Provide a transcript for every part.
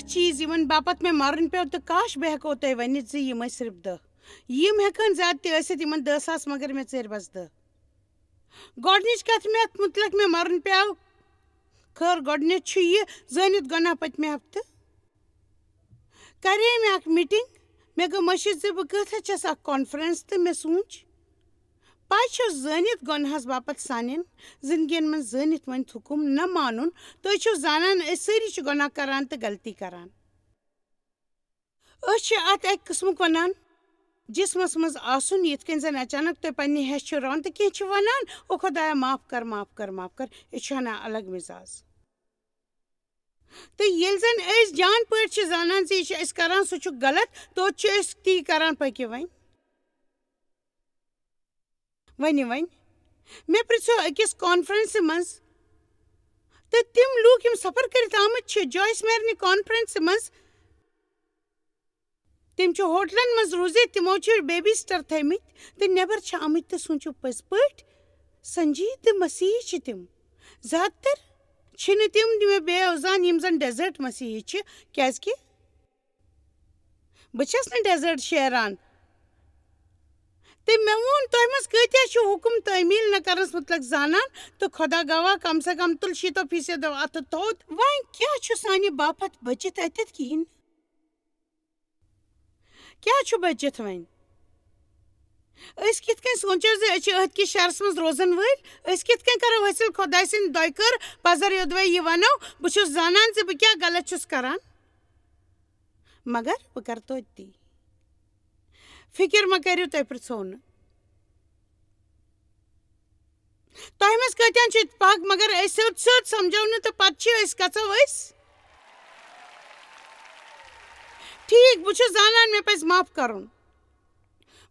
چیز یمن باپت میں مرن پیو تو کاش بہ ہیکو تۄہہِ ؤنِتھ زِ یِم ٲسۍ صرف 10 یِم ہیٚکن زیادٕ تہِ ٲسِتھ یِمن 10 ساس مگر مےٚ ژٔرۍ بس 10 گۄڈنِچ کتھ مےٚ اتھ مُتعلق مےٚ مرن پیو خٲر گۄڈنیٚتھ چھُ یہِ زٲنِتھ گۄناہ پٔتمہِ ہفتہٕ کرے مےٚ اکھ میٖٹِنگ مےٚ گوٚو مٔشِد زِ بہٕ کۭژاہ چھس اکھ کانفرنس تہٕ مےٚ سوٗنٛچ پاے چھو زٲنِتھ گۄنہس باپت سانٮ۪ن زندگین منٛز زٲنِتھ ؤنِتھ حُکُم نہ مانُن تُہۍ چھِو زانان أسۍ سٲری چھِ گۄناہ کران تہٕ غلطی کران أسۍ چھِ اتھ اکہِ قٕسمُک ونان جسمس منٛز آسُن یِتھ کٔنۍ زن اچانک تُہۍ پننہِ ہش چھِو ران تہٕ کینٛہہ چھِ ونان او خۄدایا معاف کر معاف کر معاف کر یہِ چھُ ہنا الگ مزاج تہٕ ییٚلہِ زن أسۍ جان پٲٹھۍ چھِ زانان زِ یہِ چھِ أسۍ کران سُہ چھُ غلط توتہِ چھِ أسۍ تی کران پٔکِو وۄنۍ مےٚ پرژھیو أکِس کانفرنسہِ منٛز تہٕ تِم لوٗکھ یِم سفر کٔرِتھ آمٕتۍ چھِ جویس میرنہِ کانفرنسہِ منٛز تِم چھِ ہوٹلن منٛز روٗزِتھ تِمو چھِ بیبی سٹر تھٲیمٕتۍ تہٕ نٮ۪بر چھِ آمٕتۍ تہٕ سوٗنٛچِو پٔزۍ پٲٹھۍ سنجیٖد تہٕ مسیحی چھِ تِم زیادٕ تر چھِنہٕ تِم مےٚ بیٚوزان یِم زن ڈیزٲٹ مسیحی چھِ کیازکہِ بہٕ چھس نہٕ ڈیزٲٹ شیران تہٕ مےٚ ووٚن تۄہہِ منٛز کۭتیاہ چھِ حُکُم تعمیٖل نہ کرنس مُتعلق زانان تہٕ خۄدا گواہ کم سے کم تُل 70% اتھٕ تھوٚد وۄنۍ کیٛاہ چھُ سانہِ باپت بٔچِتھ اتٮ۪تھ کِہیٖنۍ کیٛاہ چھُ بٔچِتھ وۄنۍ أسۍ کِتھ کٔنۍ سونٛچو زِ أسۍ چھِ أتھۍ کِس شہرس منٛز روزن وٲلۍ أسۍ کِتھ کٔنۍ کرو حٲصِل خۄداے سٕنٛدِ دۄیہِ کٔر پزر یوٚدوے یہِ ونو بہٕ چھُس زانان زِ بہٕ کیٛاہ غلط چھُس کران مگر بہٕ کرٕ توتہِ تی فِکر مہ کٔرِو تُہۍ پرژھو نہٕ تۄہہِ منٛز کۭتیاہن چھُ اتفاق مگر أسۍ سیوٚد سیوٚد سمجھو نہٕ تہٕ پتہٕ چھِ أسۍ گژھو ٹھیٖک بہٕ چھُس زانان مےٚ پزِ معاف کرُن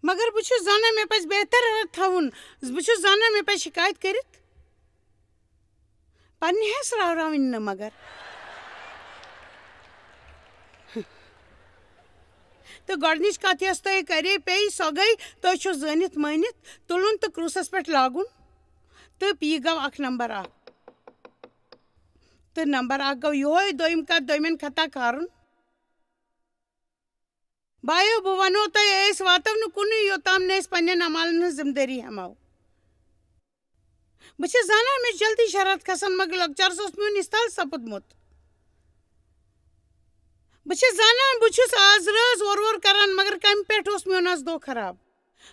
مگر بہٕ چھُس زانان مےٚ پزِ بہتر تھاوُن بہٕ چھُس زانان مےٚ پزِ شکایت کٔرِتھ پننہِ حیث راوراوٕنۍ نہٕ مگر تہٕ گۄڈنِچ کتھ یۄس تۄہہِ کرے پیٚیہِ سۄ گٔے تُہۍ چھِو زٲنِتھ مٲنِتھ تُلُن تہٕ کرٛوٗسس پٮ۪ٹھ لاگُن تہٕ یہِ گوٚو اکھ نمبر 1 تہٕ نمبر 1 گوٚو یِہوے دوٚیِم کتھ دوٚیمٮ۪ن خطا کھارُن بایو بہٕ ونو تۄہہِ أسۍ واتو نہٕ کُنُے یوٚتام نہٕ أسۍ پننٮ۪ن عمالن ہٕنٛز ذمہٕ دٲری ہٮ۪مو بہٕ چھس زانان مےٚ چھِ جلدی شرارت کھسان مگر لۄکچارس اوس میون استحال سپُدمُت بہٕ چھس زانان بہٕ چھُس آز رٲژ اورٕ کران مگر کمہِ پٮ۪ٹھ اوس میون آز دۄہ خراب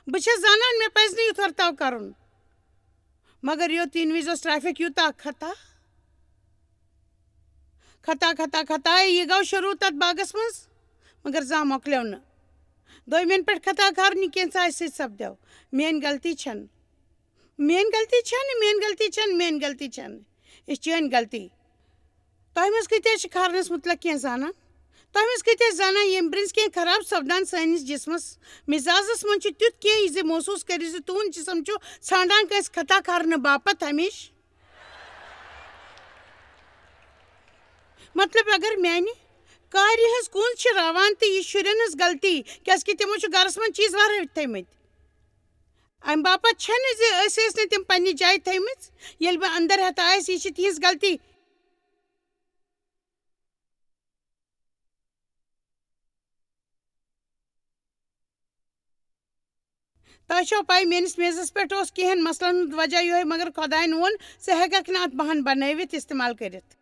بہٕ چھس زانان مےٚ پزِ نہٕ یُتھ ورتاو کرُن مگر یوٚت یِنہٕ وِزِ اوس ٹریفک یوٗتاہ خطا یہِ گوٚو شروٗع تتھ باغس منٛز مگر زانٛہہ مۄکلیو نہٕ دوٚیمٮ۪ن پٮ۪ٹھ خطا کھارنہِ کینٛژھا اسہِ سۭتۍ سپدیو میٲنۍ غلطی چھنہٕ یہِ چھِ چٲنۍ غلطی تۄہہِ منٛز کۭتیاہ چھِ کھارنس مُتعلق کینٛہہ زانان تۄہہِ منٛز کۭتیاہ زانان ییٚمہِ برٛنٛزٕ کینٛہہ خراب سپدان سٲنِس جسمس مزاجس منٛز چھُ تیُتھ کینٛہہ زِ محسوٗس کٔرِو زِ تُہنٛد جسم چھُ ژھانڈان کٲنٛسہِ خطا کھارنہٕ باپتھ ہمیشہٕ مطلب اگر میانہِ کارِ ہٕنٛز کُنٛز چھِ راوان تہٕ یہِ شُرٮ۪ن ہٕنٛز غلطی کیازکہِ تِمو چھِ گرس منٛز چیٖز ورٲوِتھ تھٲیمٕتۍ امہِ باپتھ چھنہٕ زِ أسۍ ٲسۍ نہٕ تِم پننہِ جایہِ تھٲیمٕژ ییٚلہِ بہٕ انٛدر ہٮ۪تھ آیس یہِ چھِ تِہنٛز غلطی تۄہہِ چھو پاے میٲنِس میزس پٮ۪ٹھ اوس کینٛہن مسلن ہُنٛد وجہ یِہوے مگر خۄداین ووٚن ژٕ ہٮ۪ککھ نہٕ اتھ بہانہٕ بنٲوِتھ استعمال کٔرِتھ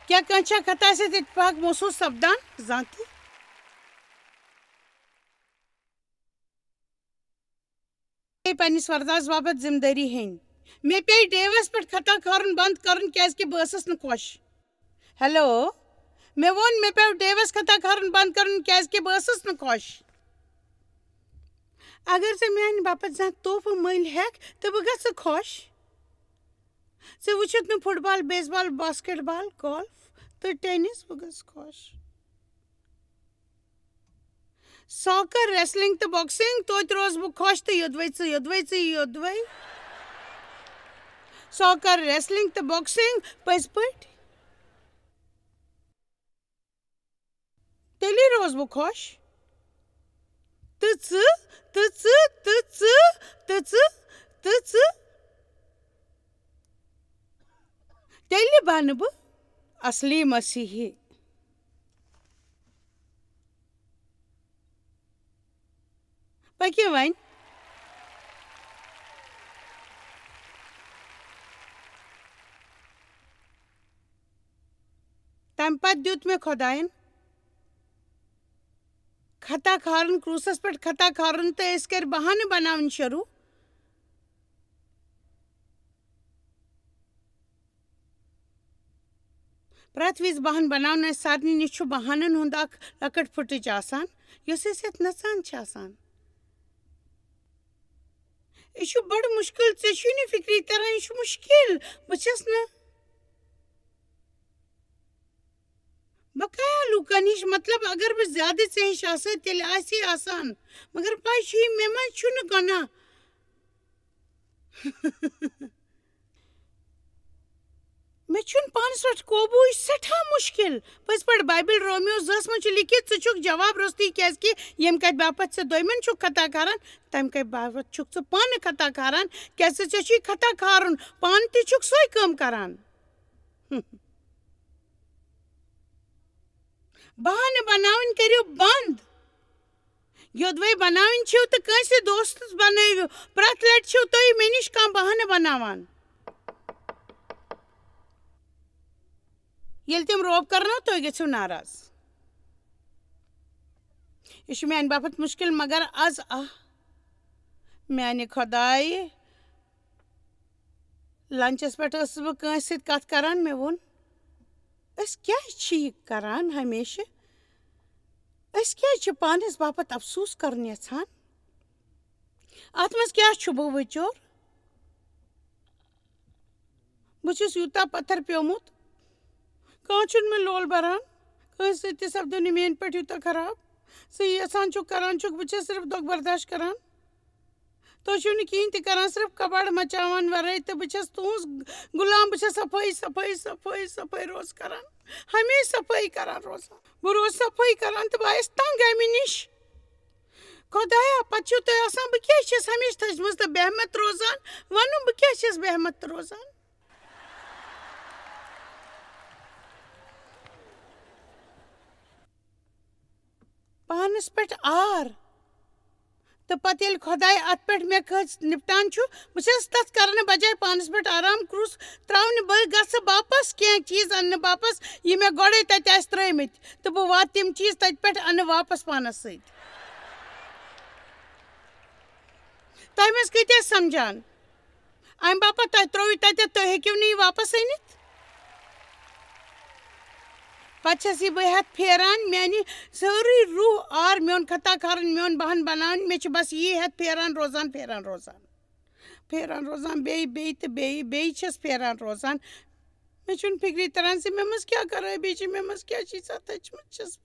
کیٛاہ کٲنٛسہِ چھا خطا سۭتۍ اتفاق محسوٗس سپدان زانٛہہ تہِ پننِس ورداس باپتھ ذمہٕ دٲری ہیٚنۍ مےٚ پیٚیہِ ڈیوس پٮ۪ٹھ خطا کھارُن بنٛد کرُن کیازکہِ بہٕ ٲسٕس نہٕ خۄش ہیلو مےٚ ووٚن مےٚ پیٚو ڈیوس خطا کھارُن بنٛد کرُن کیازکہِ بہٕ ٲسٕس نہٕ خۄش اگر ژٕ میانہِ باپتھ زانٛہہ تحفہٕ مٔلۍ ہٮ۪کھ تہٕ بہٕ گژھٕ خۄش ژٕ وٕچھِتھ نہٕ فٹ بال بیس بال باسکٹ بال گولف تہٕ ٹینس بہٕ گٔژھٕس خۄش ساکر ریسلنگ تہٕ باکسنگ توتہِ روزٕ بہٕ خۄش تہٕ یوٚدوے ساکر ریسلنگ تہٕ باکسنگ پٔزۍ پٲٹھۍ تیٚلے روزٕ بہٕ خۄش تہٕ تیلہِ بنہٕ بہٕ اصلی مسیحی پٔکِو وۄنۍ تَمہِ پتہٕ دیُت مےٚ خۄدایَن خطا کھارُن کرٛوٗسَس پٮ۪ٹھ خطا کھارُن تہٕ أسۍ کٔرۍ بہانہٕ بناوٕنۍ شروٗع پرٛٮ۪تھ وِزِ بہانہٕ بناوُن اَسہِ سارنٕے نِش چھُ بہانَن ہُنٛد اکھ لۄکٕٹ پھٕٹٕج آسان یۄس أسۍ یَتھ نژان چھِ آسان یہِ چھُ بڑٕ مُشکِل ژےٚ چھُے نہٕ فِکری تران یہِ چھُ مُشکِل بہٕ چھَس نہٕ بقایا لوٗکن ہِش مطلب اگر بہٕ زیادٕ ژےٚ ہِش آسہٕ ہا تیٚلہِ آسہِ ہے آسان مگر پاے چھُے مےٚ منٛز چھُنہٕ گۄناہ مےٚ چھُنہٕ پانس پٮ۪ٹھ قوبوٗ یہِ چھُ سٮ۪ٹھاہ مُشکِل پٔزۍ پٲٹھۍ بایبل رومیو 2 منٛز چھُ لیٖکھِتھ ژٕ چھُکھ جواب روٚستُے کیازِ کہِ ییٚمہِ کتھِ باپتھ ژٕ دویمٮ۪ن چھُکھ خطا کھاران تمہِ کتھِ باپتھ چھُکھ ژٕ پانہٕ خطا کھاران کیازِ ژےٚ چھُے خطا کھارُن پانہٕ تہِ چھُکھ سۄے کٲم کران بہانہٕ بناوٕنۍ کٔرِو بنٛد یوٚدوَے بناوٕنۍ چھِو تہٕ کٲنٛسہِ دوستس بنٲوِو پرٛٮ۪تھ لٹہِ چھِو تُہۍ مےٚ نِش کانٛہہ بہانہٕ بناوان ییٚلہِ تِم روب کرنو تُہۍ گٔژھِو ناراض یہِ چھُ میانہِ باپتھ مُشکِل مگر آز میانہِ خۄدایہِ لنچس پٮ۪ٹھ ٲسٕس بہٕ کٲنٛسہِ سۭتۍ کتھ کران مےٚ ووٚن أسۍ کیٛازِ چھِ یہِ کران ہمیشہٕ أسۍ کیٛازِ چھِ پانس باپتھ افسوٗس کرُن یژھان اتھ منٛز کیٛاہ چھُ بہٕ وٕچور بہٕ چھُس یوٗتاہ پتھر پیومُت کانٛہہ چھُنہٕ مےٚ لول بران کٲنٛسہِ سۭتۍ تہِ سپدو نہٕ میٲنۍ پٲٹھۍ یوٗتاہ خراب ژٕ یژھان چھُکھ کران چھُکھ بہٕ چھَس صرف دۄکھ برداشت کران تُہۍ چھِو نہٕ کِہیٖنۍ تہِ کران صرف کباڑ مچاوان ورٲے تہٕ بہٕ چھَس تُہٕنٛز غلام بہٕ چھَس صفٲیی صفٲیی صفٲیی صفٲیی روز کران ہمیشہٕ صفٲیی کران روزان بہٕ روزٕ صفٲیی کران تہٕ بہٕ آیَس تنٛگ امہِ نِش خۄدایا پتہٕ چھِو تُہۍ آسان بہٕ کیٛازِ چھَس ہمیشہٕ تھٔجمٕژ تہٕ بےٚہمت روزان وَنُن بہٕ کیٛازِ چھَس بےٚہمت روزان پانس پٮ۪ٹھ آر تہٕ پتہٕ ییٚلہِ خۄداے اتھ پٮ۪ٹھ مےٚ کھٔژ نپٹان چھُ بہٕ چھَس تتھ کرنہٕ بجاے پانس پٮ۪ٹھ آرام کرٛوٗس تراونہٕ بہٕ گژھٕ واپس کینٛہہ چیٖز اننہٕ باپس یہِ مےٚ گۄڈے تتہِ آسہِ ترٲومٕتۍ تہٕ بہٕ واتہٕ تِم چیٖز تتہِ پٮ۪ٹھ انہٕ واپس پانس سۭتۍ تۄہہِ منٛز کۭتیاہ سمجھان امہِ باپتھ تۄہہِ ترٛووٕ تتٮ۪تھ تُہۍ ہیٚکِو نہٕ یہِ واپس أنِتھ پتہٕ چھَس یہِ بہٕ ہٮ۪تھ پھیران میانہِ سٲرٕے روح آر میون خطا کھارُن میون بہانہٕ بناوٕنۍ مےٚ چھُ بس یی ہٮ۪تھ پھیران روزان پھیران روزان پھیران روزان بیٚیہِ تہٕ بیٚیہِ چھَس پھیران روزان مےٚ چھُنہٕ فِکری تران زِ مےٚ منٛز کیٛاہ خرٲبی چھِ مےٚ منٛز کیٛاہ چھِ ییٖژاہ تھٔچمٕژ چھَس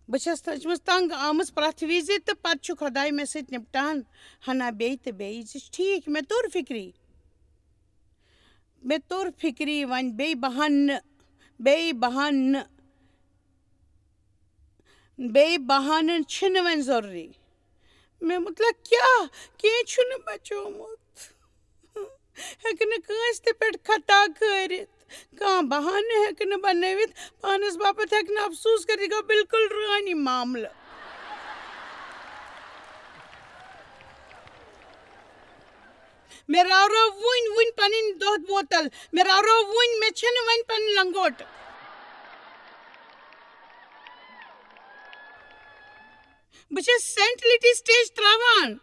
بہٕ چھَس تھٔچمٕژ تنٛگ آمٕژ پرٛٮ۪تھ وِزِ تہٕ پتہٕ چھُ خۄداے مےٚ سۭتۍ نپٹان ہنا بیٚیہِ تہٕ بیٚیہِ زِ ٹھیٖک مےٚ توٚر فِکری وۄنۍ بیٚیہِ بہانہٕ چھِنہٕ وۄنۍ ضروٗری مےٚ مطلب کیٛاہ کینٛہہ چھُنہٕ بچومُت ہیٚکہِ نہٕ کٲنٛسہِ تہِ پٮ۪ٹھ خطا کھٲرِتھ کانٛہہ بہانہٕ ہیٚکہِ نہٕ بنٲوِتھ پانس باپتھ ہیٚکہِ نہٕ افسوٗس کٔرِتھ یہِ گوٚو بِلکُل رٲنی معاملہٕ مےٚ راورو وُنۍ پنٕنۍ دۄد بوتل مےٚ راورو وُنۍ مےٚ چھِنہٕ وۄنۍ پنٕنۍ لنگوٹ بہٕ چھَس سینٹ لِٹی سٹیج تراوان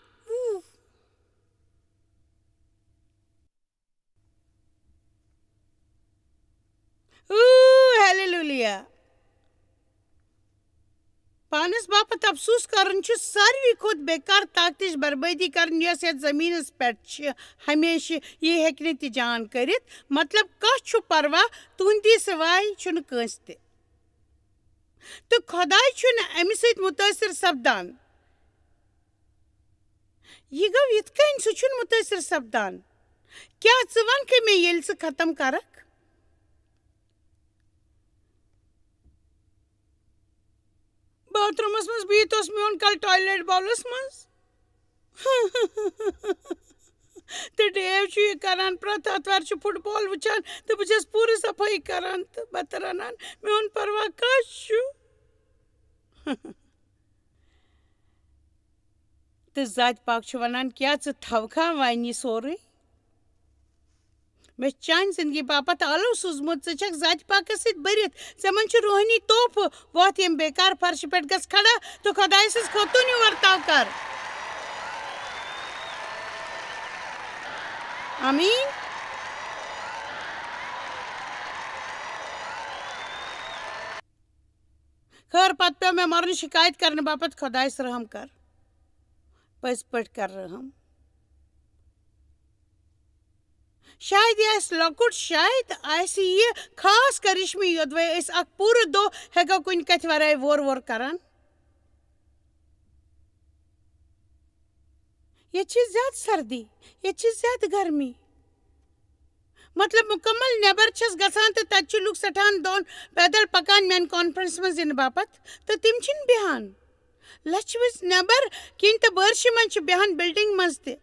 ہیلیلویا پانس باپتھ افسوٗس کرُن چھُ ساروی کھۄتہٕ بیکار طاقتٕچ بربٲدی کرٕنۍ یۄس یتھ زٔمیٖنس پٮ۪ٹھ چھِ ہمیشہٕ یہِ ہیٚکہِ نہٕ تہِ جان کٔرِتھ مطلب کانٛہہ چھُ پرواہ تُہنٛدی سوائے چھُنہٕ کٲنٛسہِ تہِ تہٕ خۄداے چھُنہٕ امہِ سۭتۍ مُتٲثر سپدان یہِ گوٚو یِتھ کٔنۍ سُہ چھُنہٕ مُتٲثر سپدان کیٛاہ ژٕ ونکھٕ مےٚ ییٚلہِ ژٕ ختم کرکھ باتھ روٗمس منٛز بِہِتھ اوس میون کل ٹویلیٹ باولس منٛز تو ڈیو یہ کران پرت اتوار فٹ بال وچان تو بہس پوری صفائی کران تو بتہ رنان میون پرواہ کش تو ذات پاک ونان کیا تھوکھا وان یہ سوری میں چان زندگی باپت آلو سوزمت ژھک ذات پاکس ست برت ژے من روحانی توحفہ وات یم بیکار فرش پہ گس کھڑا تو خدائے سز کھوتون ورتاو کر آمین خیر پتہ پیو میں مرن شکایت کرنے باپت خدائے رحم کر پز پٹ کر رحم شاید یہ آس لۄکُٹ شاید آسہِ یہ خاص کرشمی یودوے اس اک پورٕ دۄہ ہیکو کُنہِ کتھِ ورٲے وور کران یہ زیادہ سردی یہ زیادہ گرمی مطلب مکمل نیبر چھس گژھان تو تتہِ لُکھ سٹھان دۄن پیدل پکان میانہِ کانفرنس منٛز یِنہٕ باپت تو تِم چھِنہٕ بیہان لچھِ وِزِ نیبر کِنۍ تہٕ بٲرشہِ منٛز چھِ بیہان بلڈنگ منٛز تہِ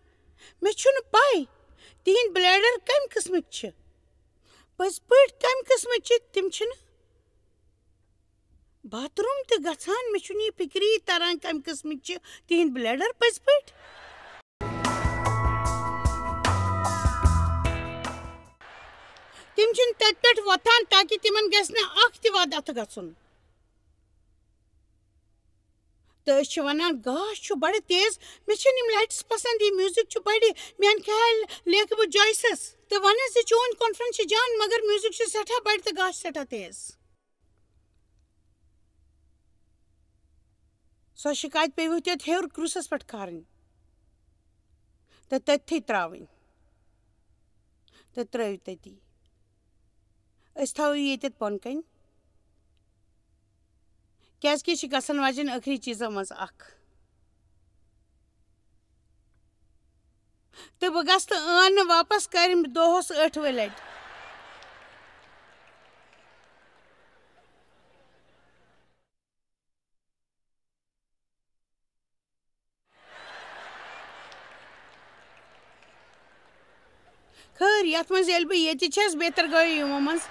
مےٚ چھُنہٕ پاے تہنٛدۍ بلیڈر کمہِ قسمٕکۍ چھِ پٔزۍ پٲٹھۍ کمہِ قسمٕکۍ چھِ تِم چھِنہٕ باتھ روم تہِ گژھان مےٚ چھُنہٕ یہِ فکری تران کمہِ قسمٕکۍ چھِ تہنٛدۍ بلیڈر پٔزۍ پٲٹھۍ تِم چھِنہٕ تتہِ پٮ۪ٹھ وۄتھان تاکہِ تِمن گژھِ نہٕ اکھ تہِ واد اتھٕ گژھُن تو أسۍ چھِ ونان گاش چھُ بڑٕ تیز مےٚ چھِنہٕ یِم لایٹس پسند یہِ میوٗزک چھُ بڑِ میانہِ خیال لیکھٕ بہٕ جویسس تہٕ ونس زِ چون کانفرنس چھُ جان مگر میوٗزک چھُ سٮ۪ٹھاہ بڑِ تہٕ گاش سٮ۪ٹھاہ تیز سۄ شکایت پیٚیہِ تتہِ ہیوٚر کروٗسس پٮ۪ٹھ کھارٕنۍ تہٕ تٔتھی ترٛاوٕنۍ تہٕ ترٛٲیِو تٔتی أسۍ تھاوو ییٚتٮ۪تھ بۄن کَنۍ کیٛازِکہِ یہِ چھِ گژھن واجٮ۪ن ٲخری چیٖزو منٛز اکھ تہٕ بہٕ گژھٕ تہٕ ٲن واپس کٔرِم دۄہس 8 لٹہِ خٲر یتھ منٛز ییٚلہِ بہٕ ییٚتہِ چھس بہتر گوٚو یِمو منٛز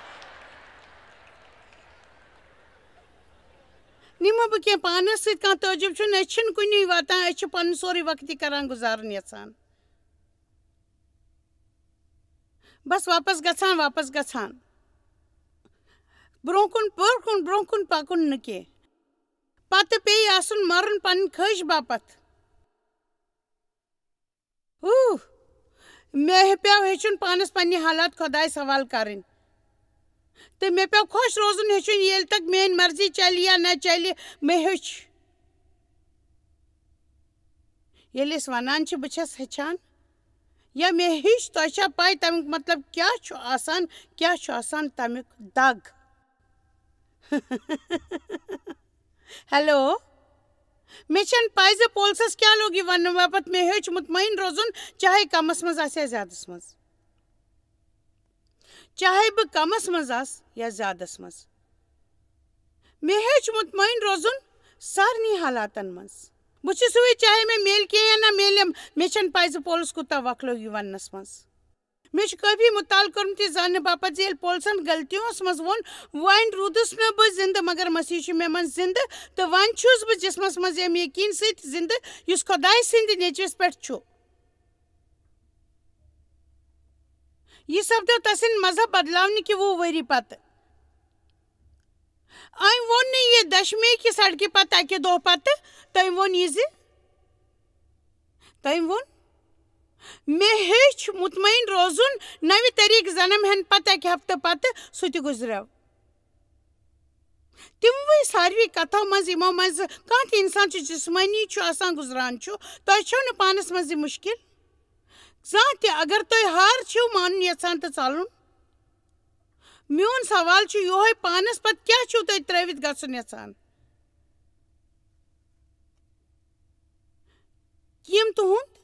نِمو بہٕ کینٛہہ پانس سۭتۍ کانٛہہ تعجب چھُنہٕ أسۍ چھِنہٕ کُنی واتان أسۍ چھِ پنُن سورُے وقت یہِ کران گُزارُن یژھان بس واپس گژھان برٛونٛہہ کُن پکُن نہٕ کینٛہہ پتہٕ پیٚیہِ آسُن مرُن پنٕنۍ خٲہِش باپتھ مےٚ پیٚو ہیٚچھُن پانس پننہِ حالات خۄدایس حوالہٕ کرٕنۍ تہٕ مےٚ پیٚو خۄش روزُن ہیٚچھُن ییٚلہِ تک میٲنۍ مرضی چلہِ یا نہ چلہِ مےٚ ہیوٚچھ ییٚلہِ أسۍ ونان چھِ بہٕ چھس ہیٚچھان یا مےٚ ہیٚچھ تۄہہِ چھا پاے تمیُک مطلب کیٛاہ چھُ آسان تمیُک دگ ہیلو مےٚ چھنہٕ پاے زِ پولسس کیٛاہ لوٚگ یہِ وننہٕ باپتھ مےٚ ہیوٚچھ مطمعین روزُن چاہے کمس منٛز آسہِ یا زیادس منٛز چاہے بہٕ کمس منٛز آسہٕ یا زیادس منٛز مےٚ ہیوٚچھ مطمعین روزُن سارنٕے حالاتن منٛز بہٕ چھُس ہُے چاہے مےٚ میلہِ کینٛہہ یا نہ میلیم مےٚ چھنہٕ پاے زِ پولس کوٗتاہ وق لوٚگ یہِ وننس منٛز مےٚ چھُ کٲفی مُطالعہٕ کوٚرمُت یہِ زاننہٕ باپتھ زِ ییٚلہِ پولسن غلطیوس منٛز ووٚن وۄنۍ روٗدُس نہٕ بہٕ زِندٕ مگر مسیح چھُ مےٚ منٛز زِندٕ تہٕ وۄنۍ چھُس بہٕ جسمس منٛز ییٚمہِ یقیٖن سۭتۍ زِندٕ یُس خۄداے سٕنٛدِ نیٚچوِس پٮ۪ٹھ چھُ یہ سپدیو تسٕنٛدِ مذہب بدلاونہٕ کہِ 20 ؤری پتہٕ أمۍ ووٚن نہٕ یہِ دشمی کہِ سڑکہِ پتہٕ اکہِ دۄہ پتہٕ تٔمۍ ووٚن یہِ زِ تٔمۍ ووٚن مےٚ ہیٚچھ مطمعین روزُن نوِ طریٖقہٕ زنم ہٮ۪نہٕ پتہٕ اکہِ ہفتہٕ پتہٕ سُہ تہِ گُزریو تِموٕے ساروٕے کتھو منٛز یِمو منٛز کانٛہہ تہِ انسان چھُ جسمٲنی چھُ آسان گُزران چھُ تۄہہِ چھو نہٕ پانس منٛز یہِ مُشکل زانٛہہ تہِ اگر تُہۍ ہار چھِو مانُن یژھان تہٕ ژلُن میون سوال چھُ یِہوے پانس پتہٕ کیٛاہ چھِو تُہۍ ترٲوِتھ گژھُن یژھان یِم تُہُنٛد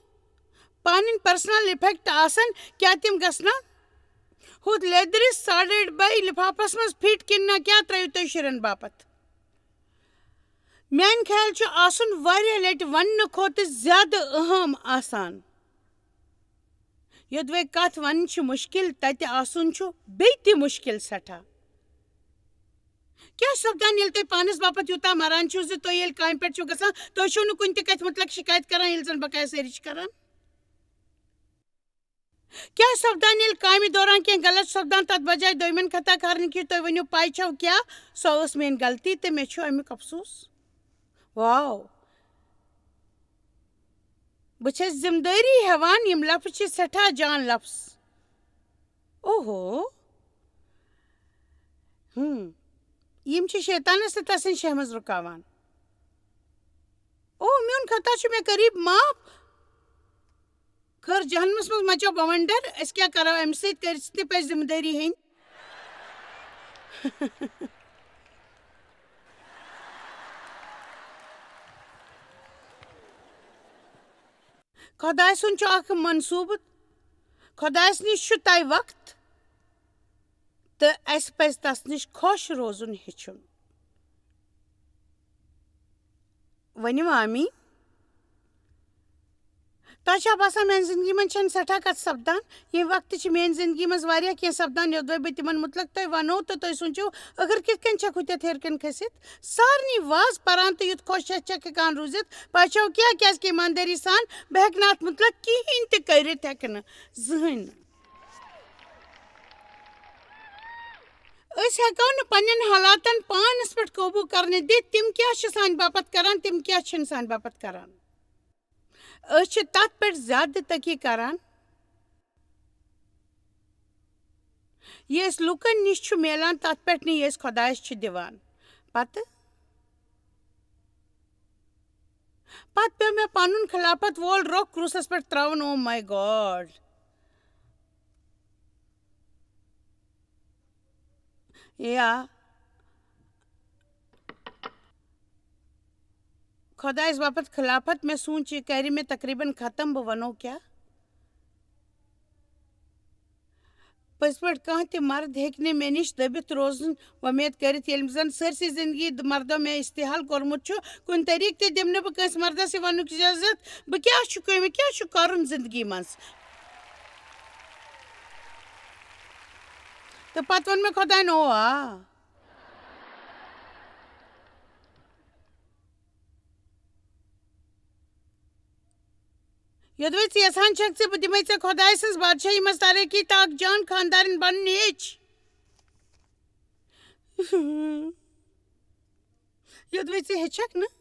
پنٕنۍ پٔرسنل اِفیکٹ آسن کیٛاہ تِم گژھنا ہُتھ لیٚدرِس 8.5 لفافس منٛز فِٹ کِنہٕ نہ کیٛاہ ترٲیِو تُہۍ شُرٮ۪ن باپتھ میان خیال چھ آسن واریاہ لٹ ون کھوتہ زیادہ اہم آسان یودوے کت ون چھ مشکل تتہ آسن چھ بیٚیہِ تہِ مشکل سٹھاہ کیا سپدان ییٚلہِ تُہۍ پانس باپت یوٗتاہ مران چھِو زِ تُہۍ ییٚلہِ کامہِ پٮ۪ٹھ چھِو گژھان تُہۍ چھِو نہٕ کُنہِ تہِ کتھِ متعلق شکایت کران ییٚلہِ زن بقایا سٲری چھِ کران کیا سپدان ییٚلہِ کامہِ دوران کینٛہہ غلط سپدان تتھ بجاے دویمٮ۪ن خطا کرنہٕ کہِ تُہۍ ؤنِو پاے چھو کیٛاہ سۄ ٲس میٲنۍ غلطی تہٕ مےٚ چھُ امیُک افسوٗس واو بہٕ چھس ذمہٕ دٲری ہٮ۪وان یِم لفظ چھِ سٮ۪ٹھاہ جان لفظ اوہو یم چھِ شیطانس تہٕ تسٕنٛدِ شہہ منٛز رُکاوان او میون خطا چھُ مےٚ قریٖب معاف خٲر جہنمس منٛز مچو بونڈر أسۍ کیٛاہ کرو امہِ سۭتۍ کٔرِتھ تہِ پزِ ذمہٕ دٲری ہیٚنۍ خۄداے سُنٛد چھُ اکھ منصوٗبہٕ خۄدایس نِش چھُ طے وقت تہٕ اسہِ پزِ تس نِش خۄش روزُن ہیٚچھُن ؤنِو آمیٖن تۄہہِ چھا باسان میانہِ زندگی منٛز چھنہٕ سٮ۪ٹھاہ کتھ سپدان ییٚمہِ وقتہٕ چھِ میٲنۍ زندگی منٛز واریاہ کینٛہہ سپدان یوٚدوے بہٕ تِمن متعلق تۄہہِ ونو تہٕ تُہۍ سوٗنٛچِو ٲخٕر کِتھ کٔنۍ چھکھ ہُتٮ۪تھ ہیٚرِ کَنۍ کھٔسِتھ سارنٕے واز پران تہٕ یُتھ خۄش چھکھ ہٮ۪کان روٗزِتھ پاے چھو کیٛاہ کیٛازِکہِ ایٖماندٲری سان بہٕ ہٮ۪کہٕ نہٕ اتھ متعلق کِہیٖنۍ تہِ کٔرِتھ ہٮ۪کہٕ نہٕ زٕہٕنۍ نہٕ أسۍ ہٮ۪کو نہٕ پننٮ۪ن حالاتن پانس پٮ۪ٹھ قوبوٗ کرنہٕ دِتھ تِم کیٛاہ چھِ سانہِ باپتھ کران تِم کیٛاہ چھِنہٕ سانہِ باپتھ کران أسۍ چھِ تتھ پٮ۪ٹھ زیادٕ تٔکی کران یہِ أسۍ لُکن نِش چھُ میلان تتھ پٮ۪ٹھ نہٕ یہِ أسۍ خۄدایس چھِ دِوان پتہٕ پیوٚو مےٚ پنُن خلافت وول رۄخ کروٗسس پٮ۪ٹھ ترٛاوُن او ماے گاڈ یا خۄدایس باپتھ خلافت مےٚ سوٗنٛچ یہِ کرِ مےٚ تقریٖبن ختم بہٕ ونو کیٛاہ پٔزۍ پٲٹھۍ کانٛہہ تہِ مرد ہیٚکہِ نہٕ مےٚ نِش دٔبِتھ روزُن وۄمید کٔرِتھ ییٚلہِ زن سٲرسٕے زندگی مردو مےٚ استحال کوٚرمُت چھُ کُنہِ طریٖقہٕ تہِ دِمہٕ نہٕ بہٕ کٲنٛسہِ مردس یہِ وننُک اِجازت بہٕ کیٛاہ چھُ مےٚ کیٛاہ چھُ کرُن زندگی منٛز تہٕ پتہٕ ووٚن مےٚ خۄداین او آ یوٚدوے ژٕ یژھان چھکھ زِ بہٕ دِمے ژےٚ خۄداے سٕنٛز بادشٲہی منٛز ترقی تہٕ اکھ جان خانٛدارِنۍ بنُن ہیٚچھ یوٚدوے ژٕ ہیٚچھکھ نہٕ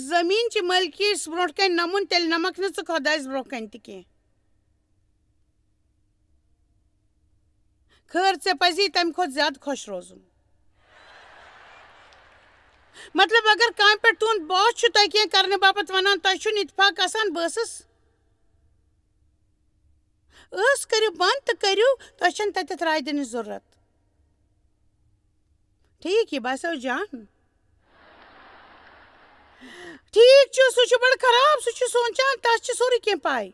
زمیٖنچہِ مٲلکیس برونٛٹھ کنہِ نمُن تیٚلہِ نمکھ نہٕ ژٕ خۄدایس برونٛہہ کنہِ تہِ کینٛہہ خٲر ژےٚ پزی تمہِ کھۄتہٕ زیادٕ خۄش روزُن مطلب اگر کامہِ پٮ۪ٹھ تُہنٛد باس چھُ تۄہہِ کینٛہہ کرنہٕ باپتھ ونان تۄہہِ چھُنہٕ اتفاق آسان بہٕ ٲس کٔرِو بنٛد تہٕ کٔرِو تۄہہِ چھنہٕ تتٮ۪تھ راے دِنٕچ ضروٗرت ٹھیٖک یہِ باسیو جان ٹھیٖک چھُ سُہ چھُ بڑٕ خراب سُہ چھُ سونٛچان تس چھِ سورُے کینٛہہ پاے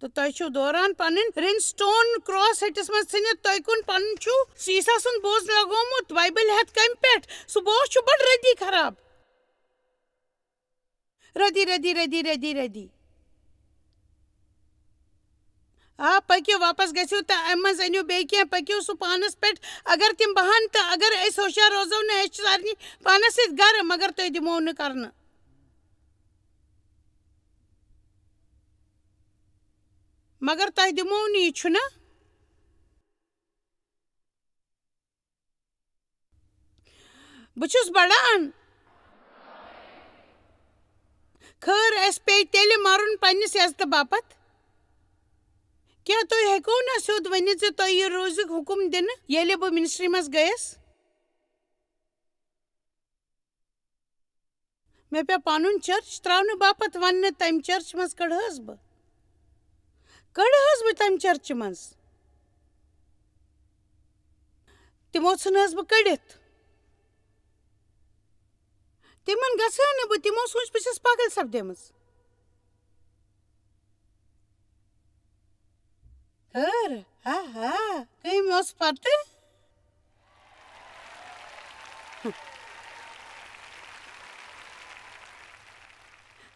تہٕ تۄہہِ چھُو دوران پنٕنۍ رِنگ سٹون کراس ہٹِس منٛز ژھٕنِتھ تۄہہِ کُن پنُن چھُو سیٖسا سُنٛد بوز لگومُت بایبل ہٮ۪تھ کمہِ پٮ۪ٹھ سُہ بوز چھُ بڑٕ رٔدی خراب رٔدی رٔدی رٔدی رٔدی رٔدی آ پٔکِو واپس گٔژھِو تہٕ امہِ منٛز أنِو بیٚیہِ کینٛہہ پٔکِو سُہ پانس پٮ۪ٹھ اگر تِم بہن تہٕ اگر أسۍ ہوشیار روزو نہٕ أسۍ چھِ سارنٕے پانس سۭتۍ گرٕ مگر تُہۍ دِمو نہٕ کرنہٕ مگر تۄہہِ دِمو نہٕ یہِ چھُنا بہٕ چھُس بڑان خٲر اَسہِ پیٚیہِ تیٚلہِ مرُن پننِس عزتہٕ باپتھ کیٛاہ تُہۍ ہیٚکو نا سیوٚد ؤنِتھ زِ تۄہہِ یہِ روزُک حُکم دِنہٕ ییٚلہِ بہٕ منسٹری منٛز گٔیس مےٚ پیوٚو پنُن چرچ تراونہٕ باپتھ وننہٕ تمہِ چرچ منٛز کٔڑہٲس بہٕ تمہِ چرچہِ منٛز تِمو ژھٕنہٲس بہٕ کٔڑِتھ تِمن گژھٕ ہا نہٕ بہٕ تِمو سوٗنٛچ بہٕ چھس پاگل سپدیمٕژ کٔمۍ اوس پتہٕ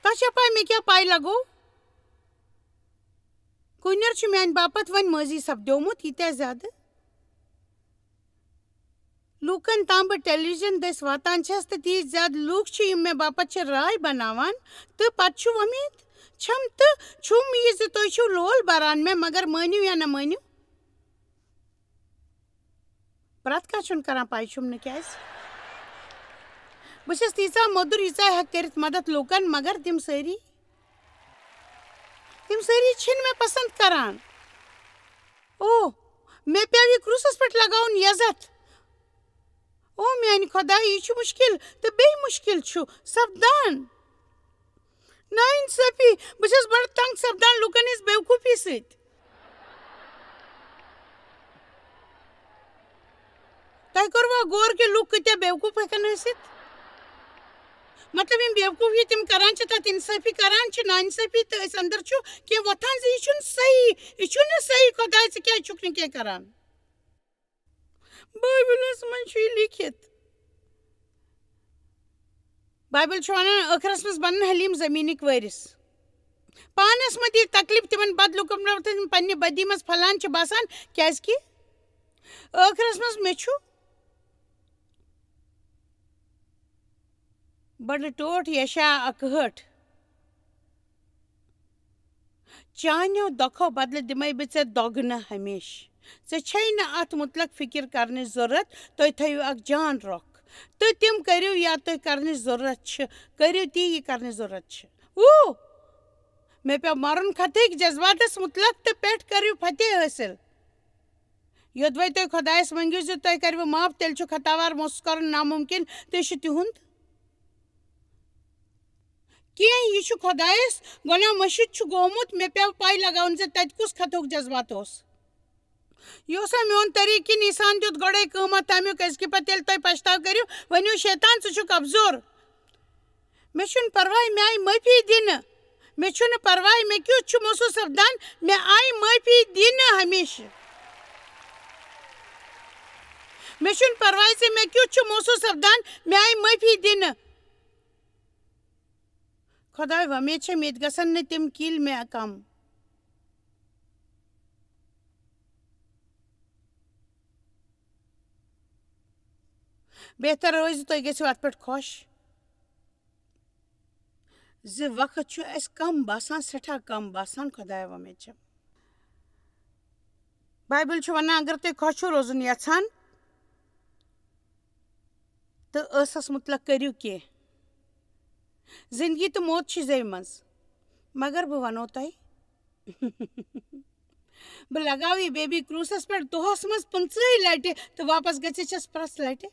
تہ پاے مے کیا پاے لگو کنر چھ میان باپت ون ماضی سپدیومت یتیا زیادہ لوکن تام بہ ٹیلی ویژن دس واتان چھس تو تیت زیادہ لوک چھ یم مے باپت چھ رائے بناوان تو پتہ چھ ومید چھم تو چھم یہ ز تھی چھو لول بران میں مگر مانیو یا نہ مانیو پرت کا چھن کران پاے چھم نہ کیاز بس تیژا مدر یژا ہیک کرت مدد لوکن مگر تم ساری چھن میں پسند کران او مے پیو یہ کروسس پہ لگاؤن یزت او میانہ خدا یہ مشکل تو بی مشکل سپدان نا انصافی بس بڑ تنگ سپدان لوکن ہز بیوقوفی ست تہ کروا غور کہ لوک کتیا بیوقوف ہیکن ٲسِتھ مطلب یم بیوقوفی تم کران تت انصافی کران نا انصافی تو اس اندر کی وتھان ز یہ صحیح یہ صحیح خدا ژٕ کیٛازِ چھُکھ نہٕ کینٛہہ کران بائبلس من چھ لکھت بائبل چھ ونان ٲخرس منٛز بنن حلیم زمینک وٲرث پانس مہ دی تکلیف تمن بد لوکن پننہ بدی مز پھلان چھ باسان کیازکہ ٲخرس منٛز مے چھ بڑ ٹوٹھ یشا 61 چانیو دکھو بدلہ دمے بہ ژے دگنہ ہمیش ژے چھے نہ ات متعلق فکر کرنچ ضرورت تُہۍ تھٲیِو اکھ جان رۄخ تہٕ تِم کٔرِو یا تُہۍ کرنٕچ ضرورت چھِ کٔرِو تی یہ کرنٕچ ضرورت چھِ مےٚ پیوٚو مرُن خطٕکۍ جذباتس متعلق تہٕ پٮ۪ٹھ کٔرِو فتح حٲصِل یوٚدوے تُہۍ خۄدایس منٛگِو زِ تُہۍ کٔرِوٕ معاف تیٚلہِ چھُ خطاوار محسوٗس کرُن ناممکن تہٕ یہِ چھُ تِہُنٛد کینٛہہ یہ چھُ خۄدایس گۄناہ مٔشِد چھُ گوٚمُت مےٚ پیوٚو پاے لگاوُن زِ تتہِ کُس خطہُک جذبات اوس یہ اوسا میون طریقہٕ کِنہٕ انسان دیُت گۄڈے قۭمتھ تمیُک أزکہِ پتہٕ ییٚلہِ تُہۍ پشتاو کٔرِو ؤنِو شیطان ژٕ چھُکھ افضوٗر مےٚ چھُنہٕ پرواے مےٚ آیہِ معٲفی دِنہٕ مےٚ چھُنہٕ پرواے مےٚ کیُتھ چھُ محسوٗس سپدان مےٚ آیہِ معٲفی دِنہٕ ہمیشہٕ مےٚ چھُنہٕ پرواے زِ مےٚ کیُتھ چھُ محسوٗس سپدان مےٚ آیہِ معٲفی دِنہٕ خۄداے وۄمید چھےٚ مےٚ تہِ گژھن نہٕ تِم کِلۍ مےٚ کم بہتر روزِ تُہۍ گٔژھِو اتھ پٮ۪ٹھ خۄش زِ وقت چھُ اسہِ کم باسان سٮ۪ٹھاہ کم باسان خۄداے وۄمید چھےٚ بایبل چھُ ونان اگر تُہۍ خۄش چھِو روزُن یژھان تہٕ ٲسس متعلق کٔرِو کینٛہہ زندگی تہٕ موت چھِ زیٚوِ منٛز مگر بہٕ ونو تۄہہِ بہٕ لگاو یہِ بیبی کروٗسس پٮ۪ٹھ دۄہس منٛز 15 لٹہِ تہٕ واپس گٔژھِتھ چھس پرٛٮ۪تھ لٹہِ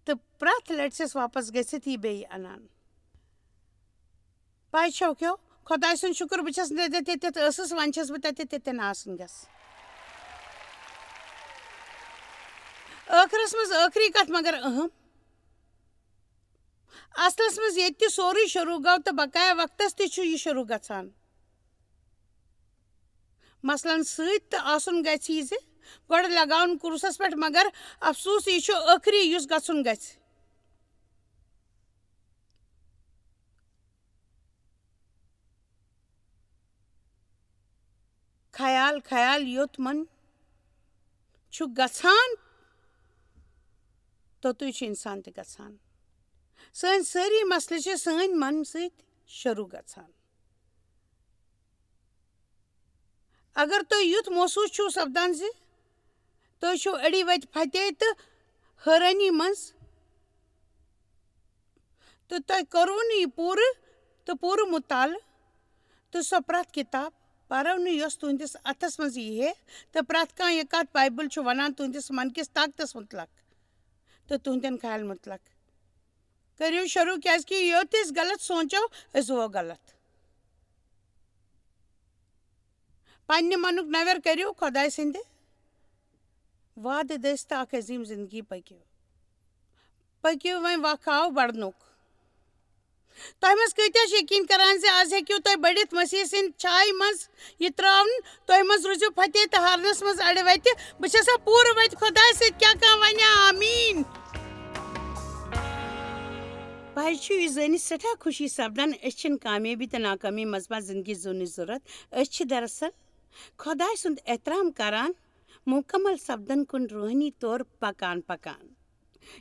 تہٕ پرٛٮ۪تھ لٹہِ چھس واپس گٔژھِتھ یہِ بیٚیہِ انان پاے چھو کیو خۄداے سُنٛد شُکر بہٕ چھس نہٕ تتٮ۪تھ ٲسٕس وۄنۍ چھس بہٕ تتٮ۪ن آسٕنۍ گژھ ٲخرس منٛز ٲخری کتھ مگر اہم اصلس منٛز ییٚتہِ تہِ سورُے شروٗع گوٚو تہٕ بقایا وقتس تہِ چھُ یہِ شروٗع گژھان مثلاً سۭتۍ تہٕ آسُن گژھِ یہِ زِ گۄڈٕ لگاوُن کروٗسس پٮ۪ٹھ مگر افسوٗس یہِ چھُ ٲخری یُس گژھُن گژھِ خیال یوٚت من چھُ گژھان توٚتُے چھُ انسان تہِ گژھان سٲنۍ سٲری مسلہٕ چھِ سٲنۍ من سۭتۍ شروٗع گژھان اگر تُہۍ یُتھ محسوٗس چھُو سپدان زِ تُہۍ چھِو أڑی وتہِ فتح تہٕ حٲرٲنی منٛز تہٕ تۄہہِ کوٚروٕ نہٕ یہِ پوٗرٕ مطالعہٕ تہٕ سۄ پرٛٮ۪تھ کِتاب پرو نہٕ یۄس تُہنٛدِس اتھس منٛز یی ہے تہٕ پرٛٮ۪تھ کانٛہہ یہِ کتھ بایبل چھُ ونان تُہنٛدِس من کِس طاقتس متعلق تہٕ تُہنٛدٮ۪ن خیال متعلق کٔرِو شروٗع کیازکہِ یوٚت أسۍ غلط سونٛچو أسۍ گوٚو غلط پننہِ منُک نویر کٔرِو خۄداے سٕنٛدِ وعدٕ دٔسۍ تہٕ اکھ عظیٖم زندگی پٔکِو وۄنۍ وق آو بڑنُک تۄہہِ منٛز کۭتیاہ یقیٖن کران زِ آز ہیٚکِو تُہۍ بٔڑِتھ مسیح سٕنٛدِ چھایہِ منٛز یہِ ترٛاونہٕ تۄہہِ منٛز روٗزِو فتح تہٕ ہارنس منٛز اَڑٕ وَتہِ بہٕ چھَسا پوٗرٕ وَتہِ خۄداے سۭتۍ کیٛاہ کانٛہہ وَنہِ آمیٖن بھائی چھُ یہِ زٲنِتھ سٮ۪ٹھاہ خوشی سپدان أسۍ چھِنہٕ کامیٲبی تہٕ ناکٲمی منٛز زندگی زونٕچ ضوٚرتھ أسۍ چھِ دراصل خۄداے سُنٛد احترام کران مُکمل سپدن کُن روحٲنی طور پکان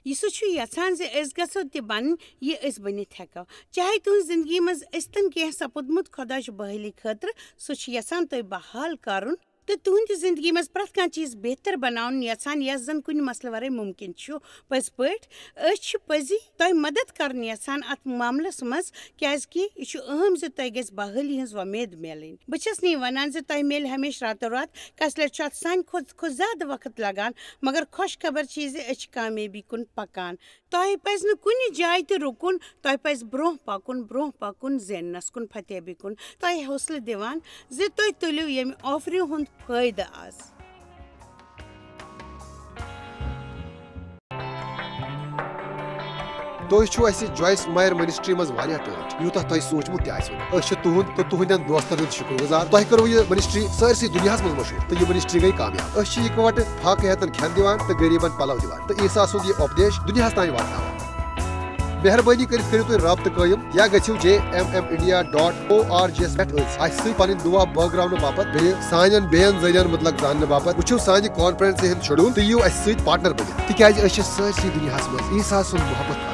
یہِ سُہ چھُ یژھان زِ أسۍ گژھو تہِ بنٕنۍ یہِ أسۍ بٔنِتھ ہٮ۪کو چاہے تُہنٛز زندگی منٛز ٲسۍتن کینٛہہ سپُدمُت خۄدا چھُ بحٲلی خٲطرٕ سُہ چھُ یژھان تۄہہِ بحال کرُن تہٕ تُہنٛدِ زندگی منٛز پرٛٮ۪تھ کانٛہہ چیٖز بہتر بناوُن یژھان یس زن کُنہِ مسلہٕ ورٲے مُمکِن چھُ پٔزۍ پٲٹھۍ أسۍ چھِ پٔزی تۄہہِ مدد کرُن یژھان اتھ معاملس منٛز کیازِ کہِ یہِ چھُ أہم زِ تۄہہِ گژھِ بحٲلی ہٕنٛز وۄمید میلٕنۍ بہٕ چھس نہٕ یہِ ونان زِ تۄہہِ میلہِ ہمیشہٕ راتو رات کس لٹہِ چھُ اتھ سانہِ کھۄتہٕ زیادٕ وقت لگان مگر خۄش خبر چھِ زِ أسۍ چھِ کامیٲبی کُن پکان تۄہہِ پزِ نہٕ کُنہِ جایہِ تہِ رُکُن تۄہہِ پزِ برونٛہہ پکُن زیننس کُن فتحبی کُن تۄہہِ حوصلہٕ دِوان زِ تُہۍ تُلِو ییٚمہِ آفرِ ہُنٛد فٲیدٕ آز تُہۍ چھِو اَسہِ جویس مایر منسٹری منٛز واریاہ ٹٲٹھۍ یوٗتاہ تۄہہِ سوٗنٛچمُت تہِ آسِوٕ أسۍ چھِ تُہُنٛد تہٕ تُہنٛدٮ۪ن دوستن ہُنٛد شُکر گُزار تۄہہِ کٔرٕو یہِ منسٹری سٲرسٕے دُنیاہس منٛز مشہوٗر تہٕ یہِ منسٹری گٔیہِ کامیاب أسۍ چھِ اِکوٹہٕ فاقہٕ ہٮ۪تن کھٮ۪ن دِوان تہٕ غریٖبن پلو دِوان تہٕ عیٖسا سُنٛد یہِ اُپدیش دُنیاہس تانۍ واتناوان مہربٲنی کٔرِتھ کٔرِو تُہۍ رٲبطہٕ قٲیِم یا گٔژھِو JMMindia.org پٮ۪ٹھ اَسہِ سۭتۍ پنٕنۍ دُعا بٲگراونہٕ باپتھ بیٚیہِ سانٮ۪ن بیٚین ذٔریعن مُتعلق زاننہٕ باپتھ وٕچھِو سانہِ کانفرنسہِ ہُنٛد شڈوٗل تہٕ یِیِو اَسہِ سۭتۍ پارٹنر بٔنِتھ تِکیازِ أسۍ چھِ سٲرسٕے دُنیاہس منٛز عیٖسا سُنٛد محبت